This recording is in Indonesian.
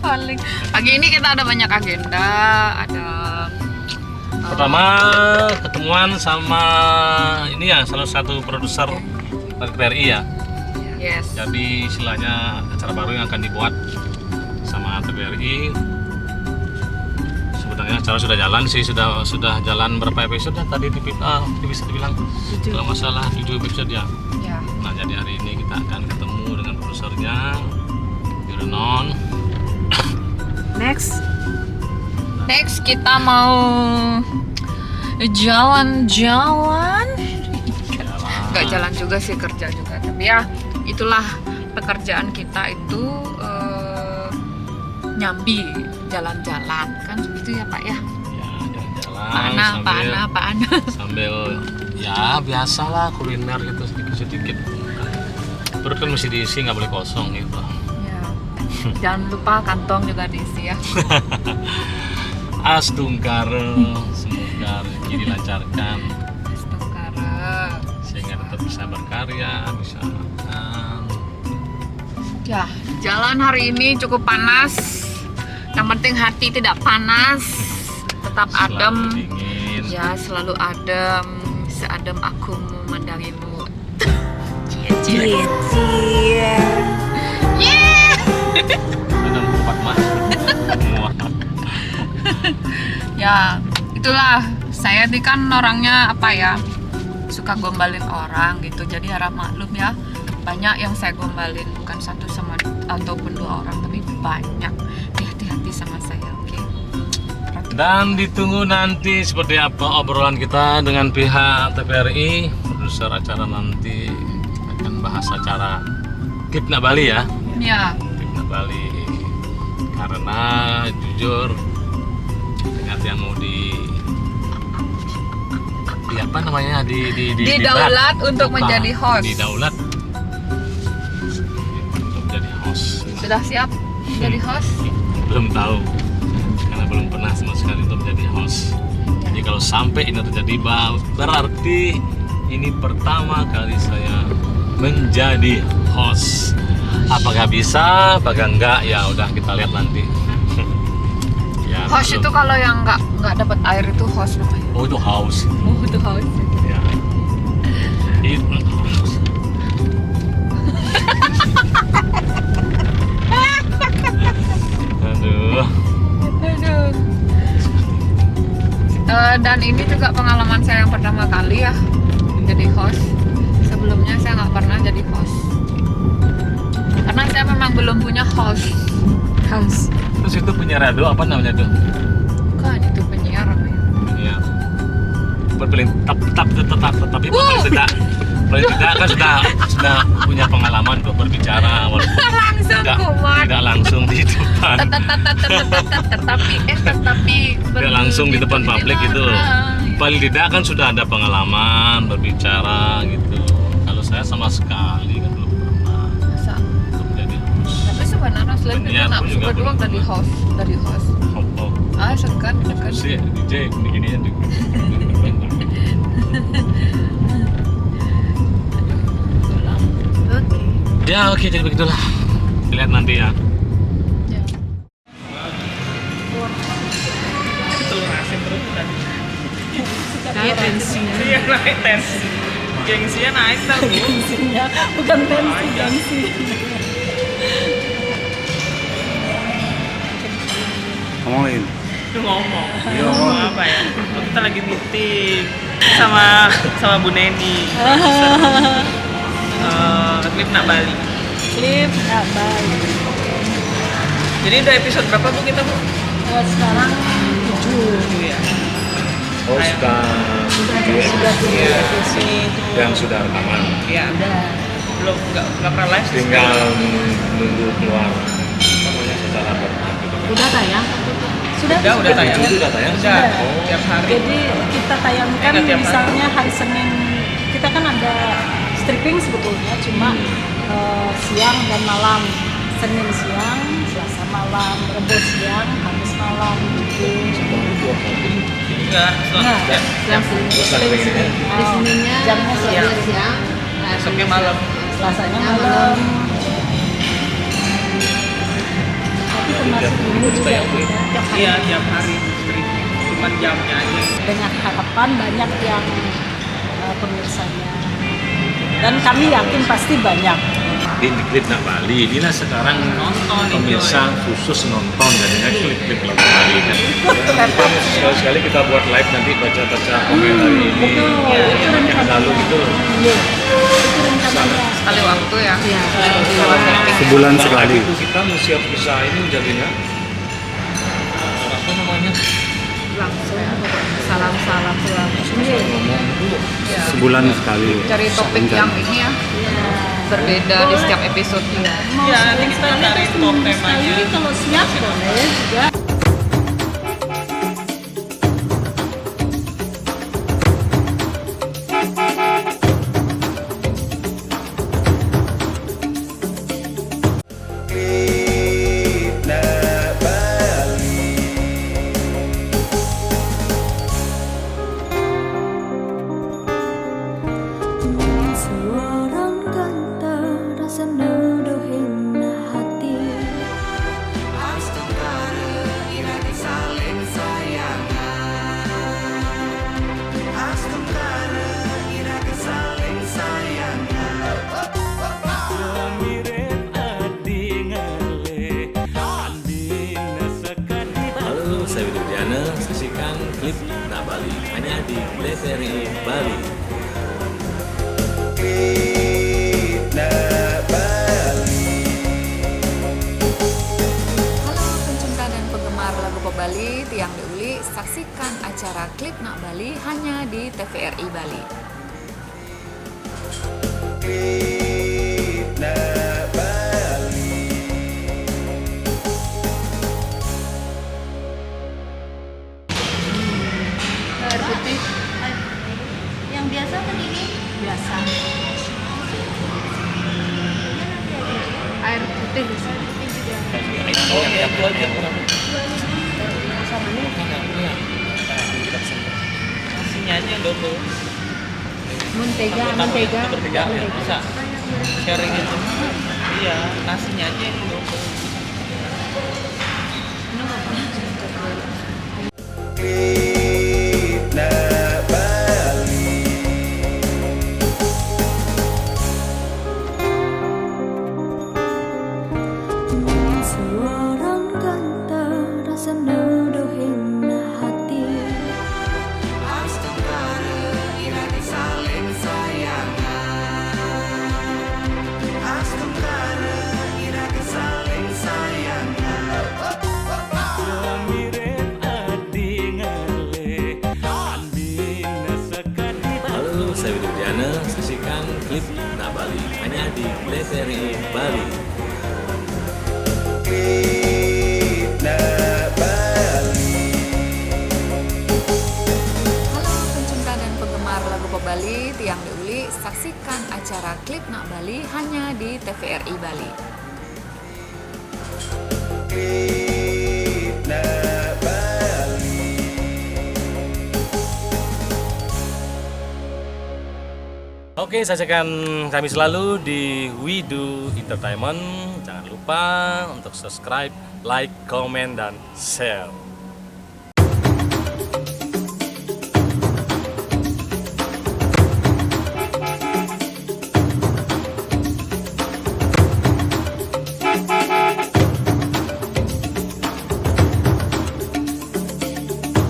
paling. Pagi ini kita ada banyak agenda, ada pertama ketemuan sama ini ya, salah satu produser dari TVRI ya. yes. Jadi istilahnya acara baru yang akan dibuat sama TVRI. Sebenarnya acara sudah jalan sih, sudah jalan berapa episode ya tadi bisa dibilang kalau nggak salah 7 episode ya. Ya. Nah jadi hari ini kita akan ketemu dengan produsernya Yurenon. Next kita mau jalan-jalan. Nggak jalan juga sih, kerja juga. Tapi ya itulah pekerjaan kita itu, nyambi jalan-jalan kan begitu ya Pak ya. Ya jalan-jalan Pak Ana. sambil ya biasalah kuliner gitu sedikit. Perut kan mesti diisi, nggak boleh kosong gitu. Ya. Jangan lupa kantong juga diisi ya. Astungkara, semoga rezeki dilancarkan Astagfirullah. sehingga tetap bisa berkarya, bisa makan. Ya, jalan hari ini cukup panas. Yang penting hati tidak panas, tetap Selalu adem. dingin. Ya, selalu adem, seadem aku memandangimu. Cie. Yeah. Adem tempat mas semua. Ya, itulah saya ini kan orangnya apa ya, suka gombalin orang gitu. Jadi harap maklum ya, banyak yang saya gombalin, bukan satu sama ataupun 2 orang, tapi banyak. Hati-hati sama saya, oke? Dan ditunggu nanti seperti apa obrolan kita dengan pihak TVRI. Produser acara nanti akan bahas acara Kipna Bali ya. Ya, Kipna Bali. Karena jujur dengan yang mau di apa namanya didaulat untuk menjadi host. Didaulat untuk menjadi host. Sudah siap jadi host? Belum tahu karena belum pernah sama sekali untuk menjadi host. Jadi kalau sampai ini terjadi berarti ini pertama kali saya menjadi host. Apakah bisa, apakah enggak, ya udah kita lihat nanti. Ya, Host itu kalau yang nggak dapat air itu host namanya. oh itu house. Oh, itu host. Ya. Itu aduh. Aduh. Dan ini juga pengalaman saya yang pertama kali ya jadi host. Sebelumnya saya nggak pernah jadi host. Karena saya memang belum punya host. Terus itu punya radio apa namanya tuh? Bukan, itu penyiar apa ya? Iya. Paling tapi paling tidak kan sudah punya pengalaman untuk berbicara walaupun Langsung kuat. tidak langsung di depan. Tetapi Tidak langsung di depan publik gitu. Paling tidak kan sudah ada pengalaman berbicara gitu. Kalau saya sama sekali kan belum pernah Masa? untuk menjadi host. Tapi sebenarnya selain itu Penyiar nggak pun suka juga doang belum dari host. Oh, Sekat. sih DJ begini ya. Oke. Ya oke, jadi begitulah. Lihat nanti ya. Telur asin terus tadi. Naik tensi. Iya naik tensi. Gengsinya naik tau bu. Gengsinya bukan tensi, gengsi. Ngomongin. Itu ngomong. Iya, Ngomong apa ya? Oh, kita lagi meeting sama Bu Neni. Klip Nak Bali. Klip nggak baik. Jadi udah episode berapa bu kita bu? Sekarang 7. 7 ya. Oh sudah Sudah 7 Iya. episode. yang sudah rekaman. Iya. Udah. Belum nggak pernah live. sih. Tinggal menunggu keluar namanya secara bertahap. Udah tayang? Sudah Udah tayang. Itu udah tayang? Udah. Oh. Tiap hari. Jadi kita tayangkan Enak tiap hari. misalnya hari Senin. Kita kan ada stripping sebetulnya, cuma siang dan malam. Senin siang, Selasa malam, Rebo siang, Kamis malam gitu. Enggak. Nah, Tiap Hari Seninnya jamnya siang. siang, Besoknya malam. Selasanya malam. Tapi termasuk ini juga Stay up late. kita tiap hari. Iya, tiap hari streaming. Cuman jamnya aja. Dengan harapan banyak yang pemirsanya. Dan kami yakin pasti banyak. Di klip Nak Bali, inilah sekarang Nonton, pemirsa khusus nonton jadinya klip-klip lagu Bali kan. Sekali-sekali kita buat live nanti baca-baca komen hari ini. Betul, itu Yang rencananya. lalu itu Iya, itu rencananya. Sekali waktu ya. Iya. Sebulan sekali. itu kita mesti harus bisa ini jadinya apa namanya Langsung salam-salam langsung. ngomong dulu. Sebulan sekali. Cari topik yang ini ya, berbeda di setiap episode-nya. Iya, nanti kita cari top temanya. Sekali kalau siap boleh juga. Seorang kata rasa nuduhin hati. Halo, saya Widy Widiana, saksikan klip Nak Bali hanya di TVRI Bali. Halo pencinta dan penggemar lagu pop Bali, Tiang Deuli, saksikan acara Klip Nak Bali hanya di TVRI Bali. Air putih. Yang biasa kan ini? Biasa. Air putih. Oh, ya, itu aja. Nasinya aja double. Mentega, Bertiga ya, bisa sharing gitu. Iya, nasinya aja yang double. Seorang kata rasa nuduhin hati. Halo, saya Widy Widiana, saksikan klip Nak Bali hanya di TVRI Bali. Halo pencinta dan penggemar lagu pop Bali, Tiang Deuli, saksikan acara Klip Nak Bali hanya di TVRI Bali. Oke, saksikan kami selalu di We Do Entertainment. Jangan lupa untuk subscribe, like, comment, dan share.